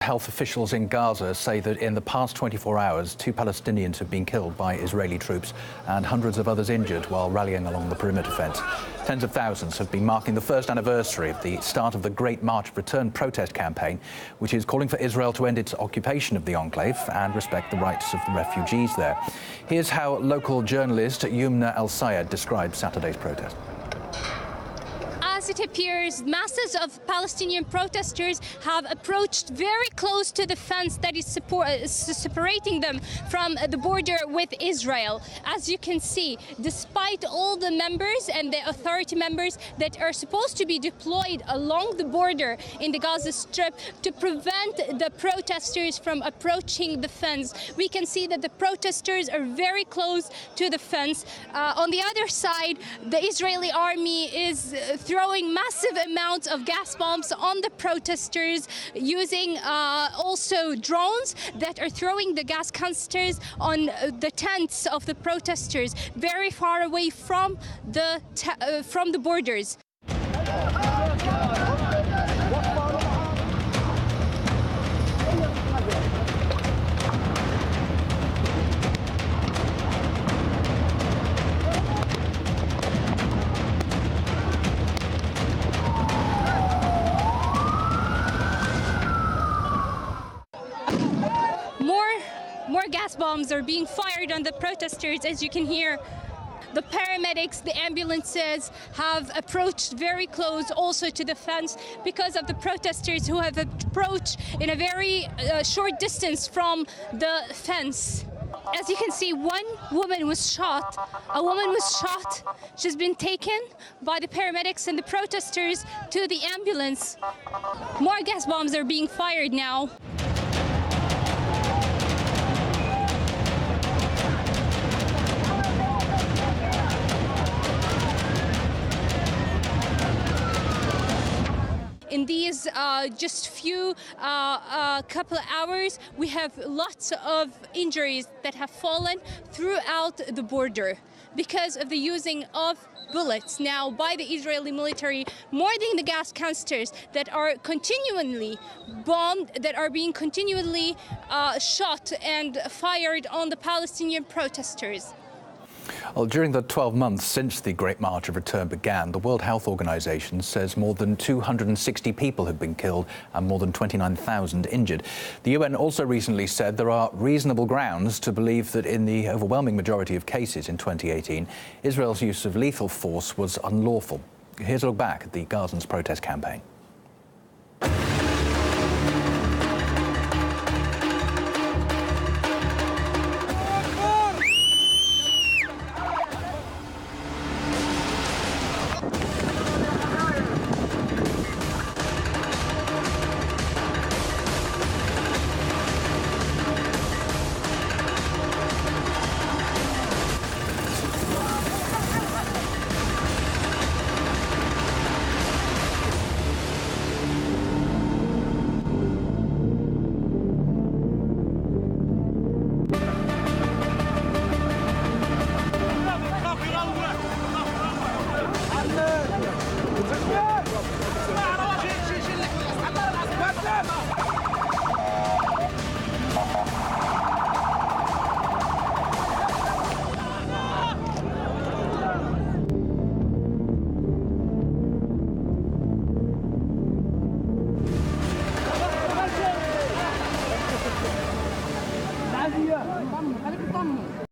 Health officials in Gaza say that in the past 24 hours, 2 Palestinians have been killed by Israeli troops and hundreds of others injured while rallying along the perimeter fence. Tens of thousands have been marking the first anniversary of the start of the Great March of Return protest campaign, which is calling for Israel to end its occupation of the enclave and respect the rights of the refugees there. Here's how local journalist Yumna El-Sayed describes Saturday's protest. As it appears, masses of Palestinian protesters have approached very close to the fence that is separating them from the border with Israel. As you can see, despite all the members and the authority members that are supposed to be deployed along the border in the Gaza Strip to prevent the protesters from approaching the fence, we can see that the protesters are very close to the fence. On the other side, the Israeli army is throwing massive amounts of gas bombs on the protesters, using also drones that are throwing the gas canisters on the tents of the protesters very far away from the borders. More gas bombs are being fired on the protesters, as you can hear. The paramedics, the ambulances have approached very close also to the fence because of the protesters who have approached in a very short distance from the fence. As you can see, one woman was shot. A woman was shot. She's been taken by the paramedics and the protesters to the ambulance. More gas bombs are being fired now. In these just few couple of hours, we have lots of injuries that have fallen throughout the border because of the using of bullets now by the Israeli military, more than the gas canisters that are continually bombed, that are being continually shot and fired on the Palestinian protesters. Well, during the 12 months since the Great March of Return began, the World Health Organization says more than 260 people have been killed and more than 29,000 injured. The UN also recently said there are reasonable grounds to believe that in the overwhelming majority of cases in 2018, Israel's use of lethal force was unlawful. Here's a look back at the Gazans' protest campaign. خليك تطمن